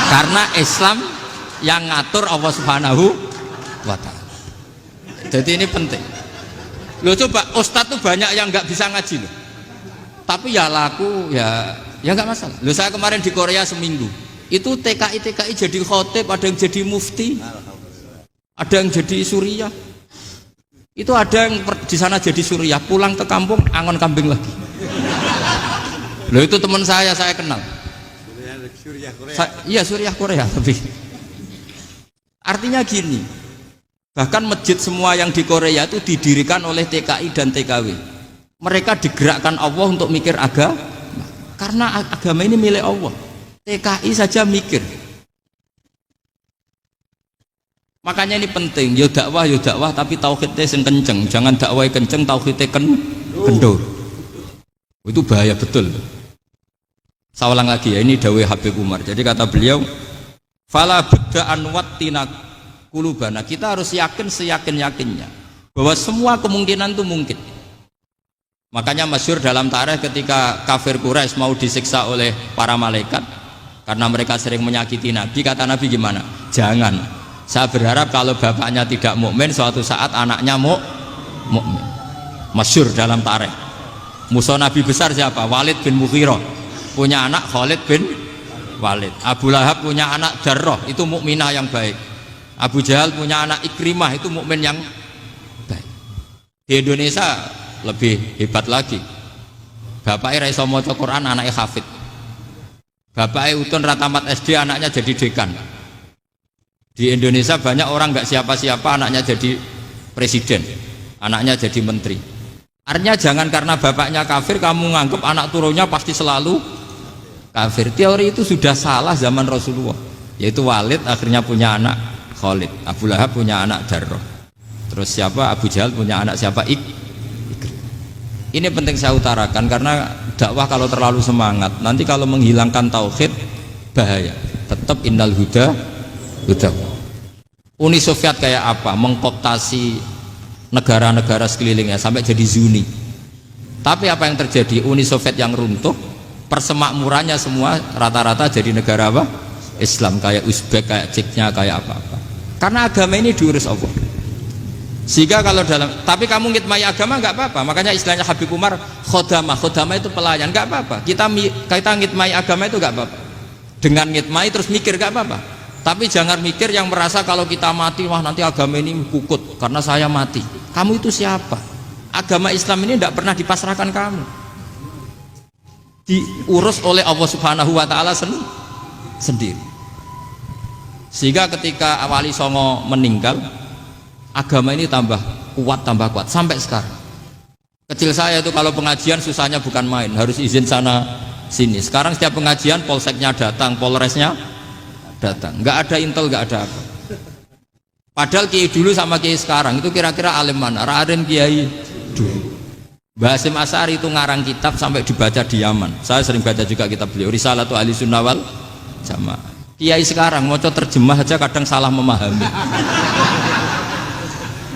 Karena Islam yang ngatur Allah Subhanahu wa Ta'ala. Jadi ini penting. Lo coba ustadz tuh banyak yang nggak bisa ngaji loh, tapi ya laku ya nggak masalah. Lo saya kemarin di Korea seminggu, itu TKI jadi khotib, ada yang jadi mufti, ada yang jadi suriah. Itu ada yang di sana jadi suriah, pulang ke kampung angon kambing lagi. Lo itu teman saya kenal. Suriah Korea. Iya suriah Korea, tapi artinya gini. Bahkan masjid semua yang di Korea itu didirikan oleh TKI dan TKW. Mereka digerakkan Allah untuk mikir agama, karena agama ini milik Allah. TKI saja mikir. Makanya ini penting, yo dakwah tapi tauhidnya sing kenceng. Jangan dakwah kenceng tauhidnya kendor. Itu bahaya betul. Saya ulang lagi ya, ini dawuh Habib Umar. Jadi kata beliau, fala budda an wattina kulubana, kita harus yakin seyakin-yakinnya bahwa semua kemungkinan itu mungkin. Makanya masyhur dalam tarikh ketika kafir Quraisy mau disiksa oleh para malaikat karena mereka sering menyakiti Nabi, kata Nabi gimana? Jangan. Saya berharap kalau bapaknya tidak mukmin, suatu saat anaknya mukmin. Masyhur dalam tarikh. Musuh Nabi besar siapa? Walid bin Mughirah. Punya anak Khalid bin Walid. Abu Lahab punya anak Jarrah, itu mukminah yang baik. Abu Jahal punya anak Ikrimah, itu mukmin yang baik. Di Indonesia lebih hebat lagi. Bapaknya ra iso maca Quran, anaknya hafid. Bapaknya utun ratamat SD, anaknya jadi dekan. Di Indonesia banyak orang nggak siapa-siapa, anaknya jadi presiden, anaknya jadi menteri. Artinya jangan karena bapaknya kafir kamu nganggep anak turunnya pasti selalu kafir. Teori itu sudah salah zaman Rasulullah. Yaitu Walid akhirnya punya anak Khalid, Abu Lahab punya anak Jarrah, terus siapa? Abu Jahal punya anak siapa? Ini penting saya utarakan karena dakwah kalau terlalu semangat nanti kalau menghilangkan tauhid bahaya. Tetap innal huda. Uni Soviet kayak apa? Mengkooptasi negara-negara sekelilingnya sampai jadi Zuni. Tapi apa yang terjadi? Uni Soviet yang runtuh, persemakmurannya semua rata-rata jadi negara apa? Islam, kayak Uzbek, kayak Ceknya, kayak apa-apa. Karena agama ini diurus Allah. Sehingga kalau dalam, tapi kamu ngitmai agama nggak apa-apa. Makanya istilahnya Habib Umar khodamah itu pelayan, nggak apa-apa. Kita ngitmai agama itu nggak apa-apa. Dengan ngitmai terus mikir nggak apa-apa. Tapi jangan mikir yang merasa kalau kita mati, wah nanti agama ini kukut karena saya mati. Kamu itu siapa? Agama Islam ini tidak pernah dipasrahkan kamu. Diurus oleh Allah Subhanahu wa Ta'ala sendiri. Sehingga ketika Wali Songo meninggal, agama ini tambah kuat sampai sekarang. Kecil saya itu kalau pengajian susahnya bukan main, harus izin sana sini. Sekarang setiap pengajian polseknya datang, polresnya datang, nggak ada intel, nggak ada apa. Padahal kiai dulu sama kiai sekarang itu kira-kira alim mana? Raden kiai dulu. Mbah Hasyim Asy'ari itu ngarang kitab sampai dibaca di Yaman. Saya sering baca juga kitab beliau, Risalatu Ahli Sunnah wal Jamaah. Kiai sekarang mau terjemah aja kadang salah memahami.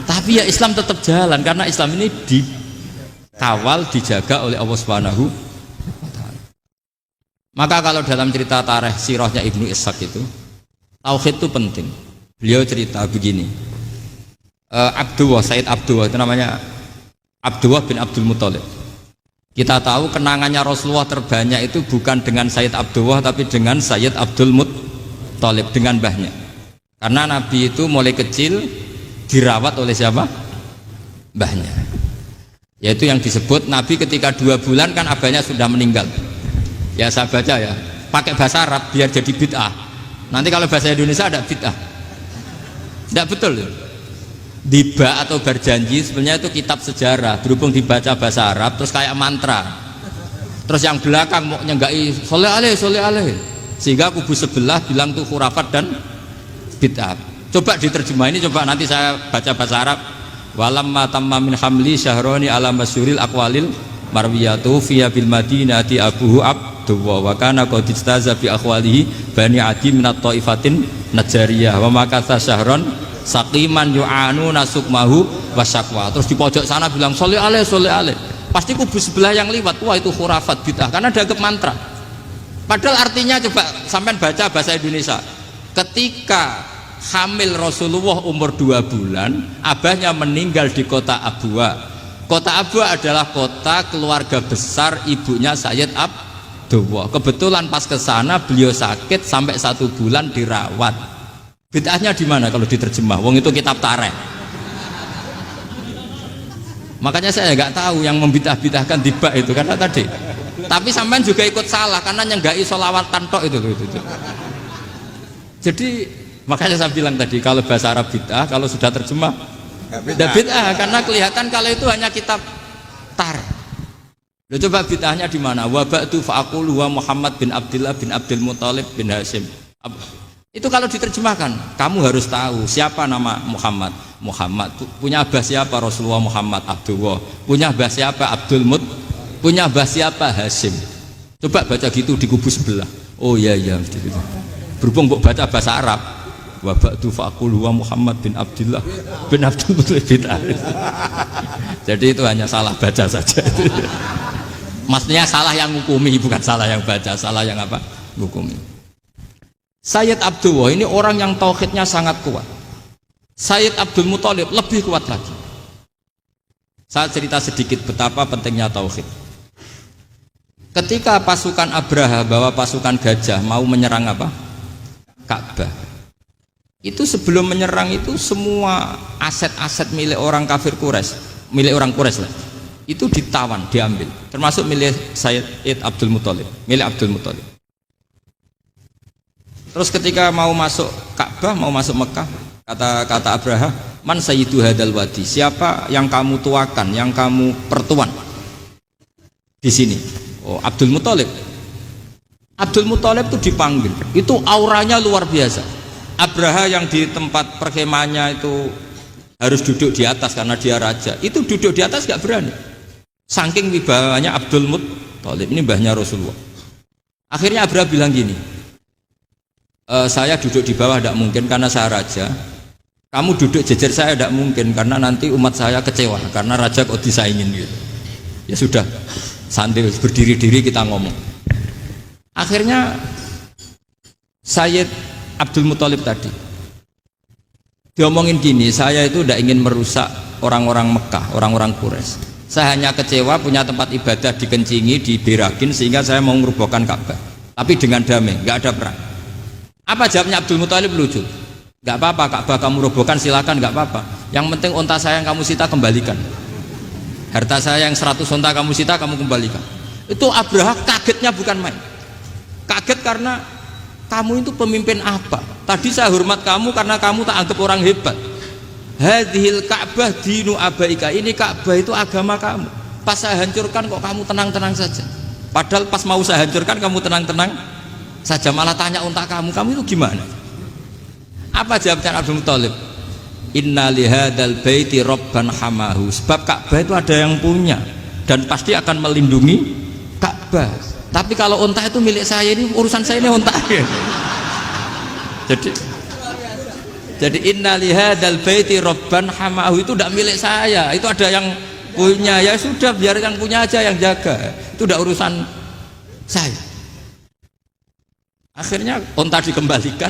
Tapi ya Islam tetap jalan karena Islam ini dikawal, dijaga oleh Allah Subhanahu wa Ta'ala. Maka kalau dalam cerita tarikh sirahnya Ibnu Ishaq itu, tauhid itu penting. Beliau cerita begini. Sayyid Abdullah itu namanya Abdullah bin Abdul Muthalib. Kita tahu kenangannya Rasulullah terbanyak itu bukan dengan Sayyid Abdullah tapi dengan Sayyid Abdul Muthalib, dengan mbahnya. Karena Nabi itu mulai kecil dirawat oleh siapa? Mbahnya. Yaitu yang disebut Nabi ketika 2 bulan kan abahnya sudah meninggal. Ya saya baca ya, pakai bahasa Arab biar jadi bid'ah. Nanti kalau bahasa Indonesia ada bid'ah. Tidak betul ya? Diba atau berjanji sebenarnya itu kitab sejarah, berhubung dibaca bahasa Arab terus kayak mantra. Terus yang belakang mau nyenggai soleh aleh, sehingga kubu sebelah bilang tuh khurafat dan bid'ah. Coba diterjemah ini, coba nanti saya baca bahasa Arab. Walamma tamma min hamli syahroni ala masyuril aqwalil marwiyatu fiya bil madinati abuhu abdullah wa kana qad istaza bi akhwalihi bani adi minat taifatin najariyah wa makatha syahron saqiman yu'anu nasukmahu wasyakwa. Terus di pojok sana bilang soleh aleh, pasti kubu sebelah yang liwat, wah itu khurafat bid'ah karena dianggap mantra. Padahal artinya coba sampean baca bahasa Indonesia. Ketika hamil Rasulullah umur 2 bulan, abahnya meninggal di kota Abwa. Kota Abwa adalah kota keluarga besar ibunya Sayyid Abdullah. Kebetulan pas ke sana beliau sakit sampai 1 bulan dirawat. Bid'ahnya di mana kalau diterjemah? Wong itu kitab tarikh. Makanya saya nggak tahu yang membidah-bidahkan tiba itu karena tadi. Tapi sampean juga ikut salah karena nyenggai sholawatan tok itu. Jadi makanya saya bilang tadi kalau bahasa Arab bid'ah, kalau sudah terjemah bid'ah karena kelihatan kalau itu hanya kitab tar. Loh, coba bid'ahnya di mana? Wa ba'du fa'aqulu wa Muhammad bin Abdullah bin Abdul Muthalib bin Hashim. Itu kalau diterjemahkan, kamu harus tahu siapa nama Muhammad. Muhammad punya abah siapa? Rasulullah Muhammad Abdullah. Punya abah siapa? Abdul Mut. Punya abah siapa? Hashim. Coba baca gitu di kubu sebelah. Oh iya berhubung kok baca bahasa Arab. Wa ba'du fa'aqulu wa Muhammad bin Abdullah bin Abdul Muthalib bin Jadi itu hanya salah baca saja. Maksudnya salah yang hukumi, bukan salah yang baca, salah yang apa? Hukumi. Sayyid Abdullah ini orang yang tauhidnya sangat kuat. Sayyid Abdul Muthalib lebih kuat lagi. Saya cerita sedikit betapa pentingnya tauhid. Ketika pasukan Abraha bawa pasukan gajah mau menyerang apa? Ka'bah. Itu sebelum menyerang itu semua aset-aset milik orang kafir Quraisy, milik orang Quraisy lah. Itu ditawan, diambil, termasuk milik Sayyid Abdul Muthalib, milik Abdul Muthalib. Terus ketika mau masuk Ka'bah, mau masuk Mekah, kata Abraha, man sayyidu hadal wadi, siapa yang kamu tuakan, yang kamu pertuan di sini? Oh, Abdul Muthalib. Abdul Muthalib itu dipanggil, itu auranya luar biasa. Abraha yang di tempat perkemahannya itu harus duduk di atas karena dia raja, itu duduk di atas gak berani, saking wibawanya Abdul Muthalib, ini mbahnya Rasulullah. Akhirnya Abraha bilang gini, saya duduk di bawah tidak mungkin karena saya raja, kamu duduk jejer saya tidak mungkin karena nanti umat saya kecewa karena raja kok disaingin gitu. Ya sudah, sambil berdiri-diri kita ngomong. Akhirnya Sayyid Abdul Muthalib tadi diomongin gini, saya itu tidak ingin merusak orang-orang Mekah, orang-orang Quraisy. Saya hanya kecewa punya tempat ibadah dikencingi, diberakin sehingga saya mau merubuhkan Ka'bah, tapi dengan damai, nggak ada perang. Apa jawabnya Abdul Muthalib? Lucu. Nggak apa-apa, Ka'bah kamu robohkan silakan, nggak apa-apa. Yang penting unta saya yang kamu sita kembalikan. Harta saya yang 100 unta kamu sita kamu kembalikan. Itu Abraha kagetnya bukan main. Kaget karena kamu itu pemimpin apa? Tadi saya hormat kamu karena kamu tak anggap orang hebat. Hadhil Ka'bah dinu abaika, ini Ka'bah itu agama kamu. Pas saya hancurkan kok kamu tenang-tenang saja. Padahal pas mau saya hancurkan kamu tenang-tenang saja, malah tanya unta kamu itu gimana? Apa jawabnya Abdul Muthalib? Inna lihadal baiti robban hamahu, sebab Ka'bah itu ada yang punya dan pasti akan melindungi Ka'bah. Tapi kalau unta itu milik saya, ini urusan saya, ini unta. Jadi inna lihadal baiti robban hamahu itu tidak milik saya, itu ada yang punya. Ya sudah, biar yang punya aja yang jaga, itu tidak urusan saya. Akhirnya unta dikembalikan,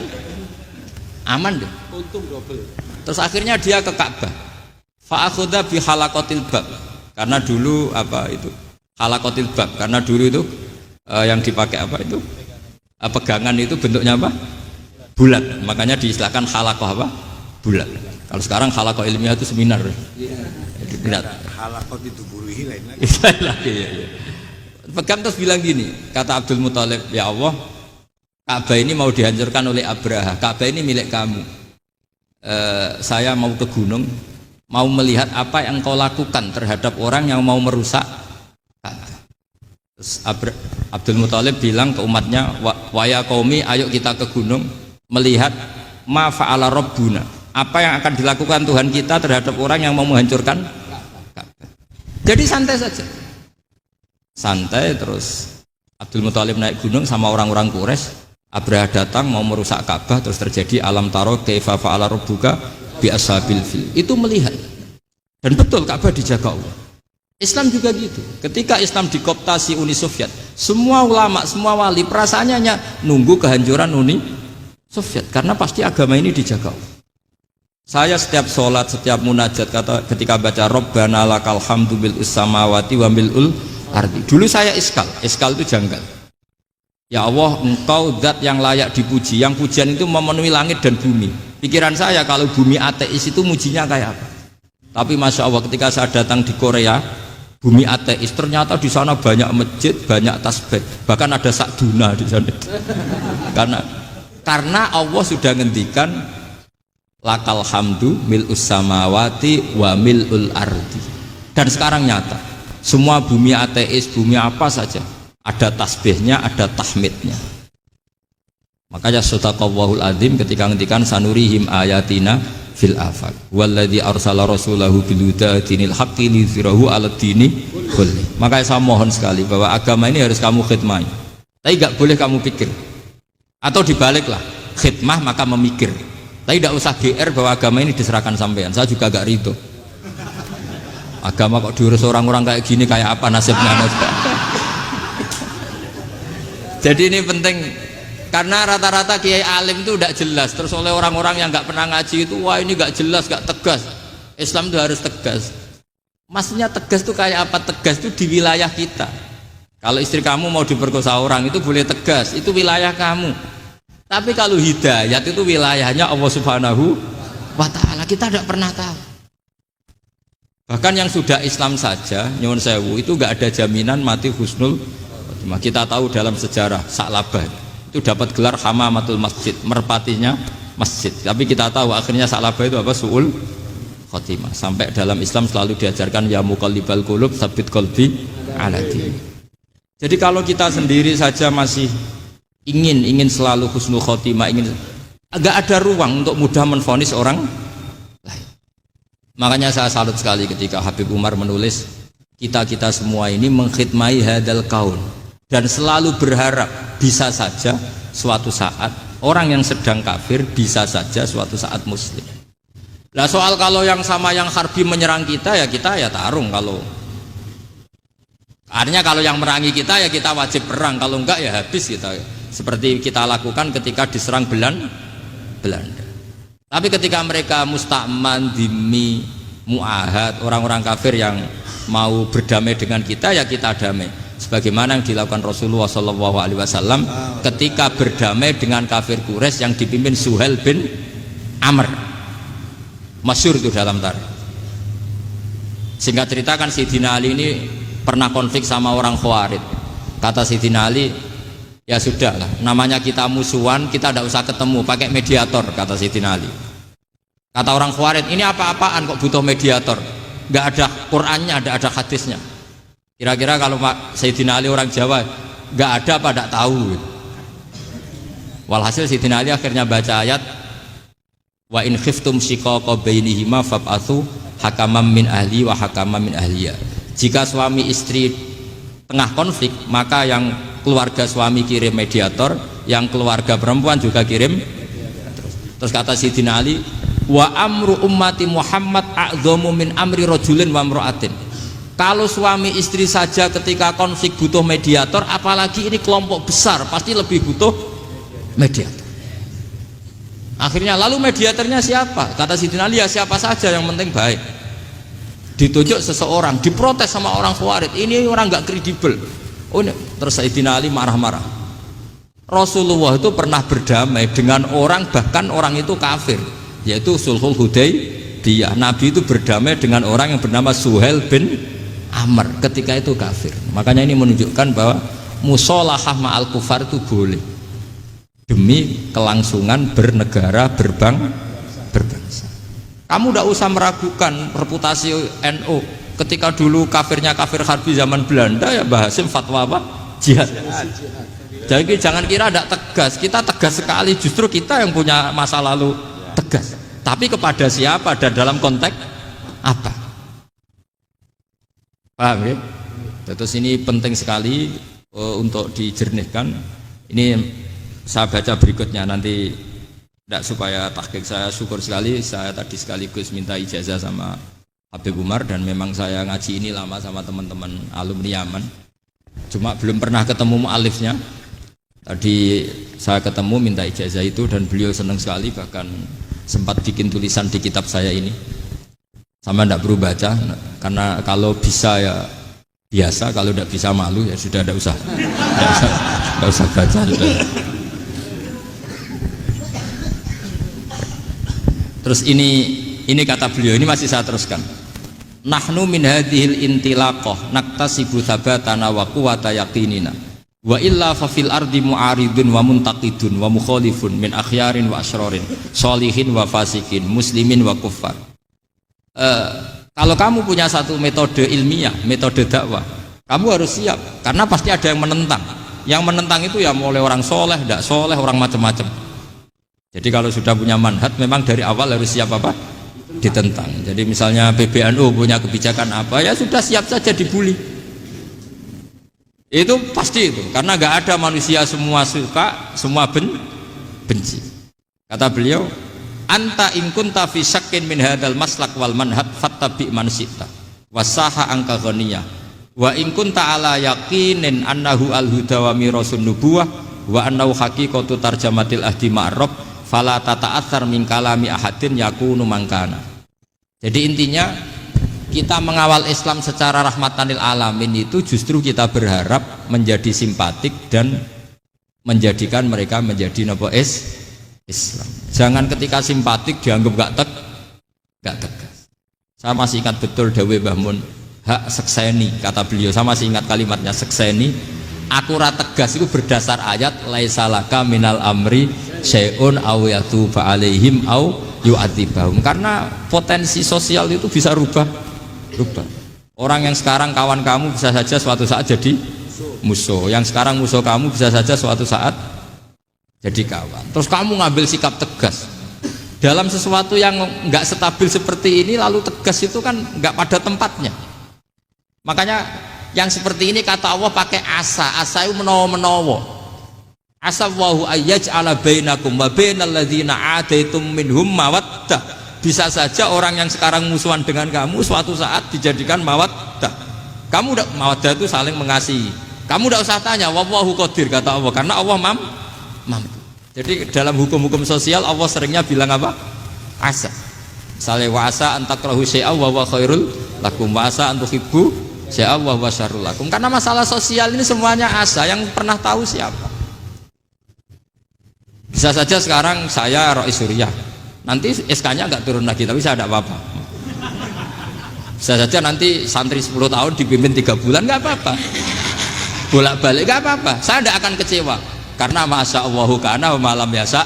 aman deh, untung double. Terus akhirnya dia ke Ka'bah, fa'akhudha bi halaqatil bab, karena dulu apa itu halaqatil bab, karena dulu itu yang dipakai apa itu pegangan itu bentuknya apa, bulat, makanya diistilahkan halaqah apa, bulat. Kalau sekarang halaqah ilmiah itu seminar. Benar. Halaqah itu buruhi lain lagi. Ya. Pegang terus bilang gini, kata Abdul Muthalib, ya Allah, Ka'bah ini mau dihancurkan oleh Abraha, Ka'bah ini milik kamu. Saya mau ke gunung, mau melihat apa yang kau lakukan terhadap orang yang mau merusak Ka'bah. Terus Abdul Muthalib bilang ke umatnya, wa ya qaumi, ayo kita ke gunung melihat ma fa'ala rabbuna, apa yang akan dilakukan Tuhan kita terhadap orang yang mau menghancurkan Ka'bah. Jadi santai saja, santai. Terus Abdul Muthalib naik gunung sama orang-orang Quraisy. Abraha datang mau merusak Ka'bah, terus terjadi alam taro kaifa fa'ala rabbuka bi ashabil fil. Itu melihat, dan betul Ka'bah dijaga Allah. Islam juga gitu. Ketika Islam dikooptasi Uni Soviet, semua ulama, semua wali perasaannya hanya nunggu kehancuran Uni Soviet karena pasti agama ini dijaga. Saya setiap sholat, setiap munajat ketika baca Rabbana lakal hamdu bil samawati wa mil'ul ardi. Dulu saya iskal itu janggal. Ya Allah, engkau zat yang layak dipuji, yang pujian itu memenuhi langit dan bumi. Pikiran saya kalau bumi ateis itu mujinya kayak apa? Tapi masya Allah ketika saya datang di Korea, bumi ateis ternyata di sana banyak masjid, banyak tasbih, bahkan ada sakduna di sana. Karena Allah sudah ngendikan lakal hamdu mil'us samawati wa mil'ul ardi. Dan sekarang nyata, semua bumi ateis, bumi apa saja ada tasbihnya, ada tahmidnya. Makanya sadaqallahul adzim ketika ngendikan sanurihim ayatina fil afaq walladzi arsala rasulahu bil huda dinil haqqi liyudhhirahu 'alad dini kulli. Makanya saya mohon sekali bahwa agama ini harus kamu khidmah. Tapi enggak boleh kamu pikir. Atau dibaliklah, khidmah maka memikir. Tapi tidak usah GR bahwa agama ini diserahkan sampean. Saya juga agak ridho. Agama kok diurus orang-orang kayak gini, kayak apa nasibnya? Jadi ini penting karena rata-rata kiai alim itu tidak jelas. Terus oleh orang-orang yang nggak pernah ngaji itu, wah ini nggak jelas, nggak tegas. Islam itu harus tegas. Maksudnya tegas itu kayak apa? Tegas itu di wilayah kita. Kalau istri kamu mau diperkosa orang itu boleh tegas, itu wilayah kamu. Tapi kalau hidayat itu wilayahnya Allah Subhanahu wa ta'ala, kita tidak pernah tahu. Bahkan yang sudah Islam saja, nyuwun sewu, itu nggak ada jaminan mati husnul khotimah. Kita tahu dalam sejarah Sa'labah itu dapat gelar hamamatul masjid, merpatinya masjid. Tapi kita tahu akhirnya Sa'labah itu apa? Su'ul khotimah. Sampai dalam Islam selalu diajarkan ya muqallibal qulub tsabbit qalbi ala dini. Jadi kalau kita sendiri saja masih ingin selalu husnul khotimah, agak ada ruang untuk mudah menvonis orang lain. Makanya saya salut sekali ketika Habib Umar menulis kita semua ini mengkhidmati hadal kaun dan selalu berharap bisa saja suatu saat orang yang sedang kafir bisa saja suatu saat muslim. Nah soal kalau yang sama yang harbi menyerang kita ya tarung. Kalau artinya kalau yang merangi kita ya kita wajib perang, kalau enggak ya habis kita. Seperti kita lakukan ketika diserang Belanda. Tapi ketika mereka musta'man, dhimmi, mu'ahad, orang-orang kafir yang mau berdamai dengan kita, ya kita damai. Sebagaimana yang dilakukan Rasulullah SAW ketika berdamai dengan kafir Quraisy yang dipimpin Suhail bin Amr. Masyhur itu dalam tarikh. Singkat cerita kan Sayyidina Ali ini pernah konflik sama orang Khawarij. Kata Sayyidina Ali, ya sudah lah, namanya kita musuhan, kita tidak usah ketemu, pakai mediator, kata Sayyidina Ali. Kata orang Khawarij, ini apa-apaan kok butuh mediator? Nggak ada Qur'annya, ada hadisnya. Kira-kira kalau Sayyidina Ali orang Jawa, nggak ada apa tidak tahu. Walhasil Sayyidina Ali akhirnya baca ayat wa in khiftum shiqaqa bainihima fab'atsu hakaman min ahli wa hakaman min ahliya. Jika suami istri tengah konflik, maka yang keluarga suami kirim mediator, yang keluarga perempuan juga kirim. Terus kata Sayyidina Ali, wa amru ummati Muhammad a'dhamu min amri rajulin wa imra'atin. Kalau suami istri saja ketika konflik butuh mediator, apalagi ini kelompok besar pasti lebih butuh mediator. Akhirnya lalu mediatornya siapa? Kata Sayyidina Ali, ya siapa saja yang penting baik. Ditunjuk seseorang, diprotes sama orang Khawarij, ini orang nggak kredibel. Oh, terus Sayyidina Ali marah-marah. Rasulullah itu pernah berdamai dengan orang, bahkan orang itu kafir, yaitu Sulhul Hudaybiyah. Nabi itu berdamai dengan orang yang bernama Suhail bin Amr, ketika itu kafir. Makanya ini menunjukkan bahwa musolahah ma'al kufar itu boleh demi kelangsungan bernegara, berbangsa. Kamu tidak usah meragukan reputasi NU. Ketika dulu kafirnya kafir harbi zaman Belanda, ya Mbah Hasim fatwa apa? Jihad. Jadi jangan kira tidak tegas. Kita tegas sekali, justru kita yang punya masa lalu tegas. Tapi kepada siapa dan dalam konteks apa? Paham ya? Terus ini penting sekali untuk dijernihkan. Ini saya baca berikutnya nanti. Tidak supaya tahqiq, saya syukur sekali, saya tadi sekaligus minta ijazah sama Habib Umar, dan memang saya ngaji ini lama sama teman-teman alumni Yaman. Cuma belum pernah ketemu mu'alifnya. Tadi saya ketemu minta ijazah itu dan beliau senang sekali, bahkan sempat bikin tulisan di kitab saya ini. Sama tidak perlu baca, karena kalau bisa ya biasa, kalau tidak bisa malu ya sudah, tidak usah baca sudah. Terus ini kata beliau, ini masih saya teruskan. Nahnu min hadhil intilaqah naktasibu thabatana wa quwwata yaqinina wa illa fa fil ardi mu'aridun wa muntaqidun wa mukhalifun min akhyarin wa asyrarin sholihin wa fasikin muslimin wa kuffar. Kalau kamu punya satu metode ilmiah, metode dakwah, kamu harus siap, karena pasti ada yang menentang. Yang menentang itu ya mulai orang soleh, tidak soleh, orang macam-macam. Jadi kalau sudah punya manhaj, memang dari awal harus siap apa? Ditentang. Jadi misalnya PBNU punya kebijakan apa, ya sudah siap saja dibully. Itu pasti itu, karena nggak ada manusia semua suka, semua benci. Kata beliau, anta in kunta fi syakkin min hadzal maslak wal manhaj fattabi man syi'ta wasaha angka ghaniyah wa in kunta ala yaqinin annahu al huda wa mirasun nubuwah wa annahu haqiqatu tarjamatil ahdi ma'rab fala tata'atsar min kalami ahadin yakunu mangkana. Jadi intinya kita mengawal Islam secara rahmatanil alamin itu justru kita berharap menjadi simpatik dan menjadikan mereka menjadi napa Islam. Jangan ketika simpatik dianggap gak tegas. Saya masih ingat betul dawuh Mbah Mun, hak sekseni, kata beliau, saya masih ingat kalimatnya, sekseni akurat tegas itu berdasar ayat laisalaka minal amri syai'un aw yatuba alaihim aw yu'adzibahum, karena potensi sosial itu bisa rubah. Orang yang sekarang kawan kamu bisa saja suatu saat jadi musuh, yang sekarang musuh kamu bisa saja suatu saat jadi kawan. Terus kamu ngambil sikap tegas dalam sesuatu yang nggak stabil seperti ini, lalu tegas itu kan nggak pada tempatnya. Makanya yang seperti ini kata Allah pakai asa itu menawa-menawa. Asa wahu ayyaj'ala bainakum wa bainal ladzina adaitum minhum mawaddah. Bisa saja orang yang sekarang musuhan dengan kamu suatu saat dijadikan mawaddah. Kamu udah mawaddah itu saling mengasihi. Kamu udah usah tanya, wallahu qadir, kata Allah, karena Allah mampu. Jadi dalam hukum-hukum sosial Allah seringnya bilang apa? Asa. Misalnya wa asa an takrahu syai'a wa huwa khairul lakum wa asa an tuhibbu syai'a wa huwa syarrul lakum. Karena masalah sosial ini semuanya asa, yang pernah tahu siapa? Bisa saja sekarang saya Rois Suriah, nanti SK-nya nggak turun lagi, tapi saya tidak apa-apa. Bisa saja nanti santri 10 tahun dipimpin 3 bulan, nggak apa-apa. Bolak-balik nggak apa-apa, saya tidak akan kecewa. Karena masya Allahu kana wa malam biasa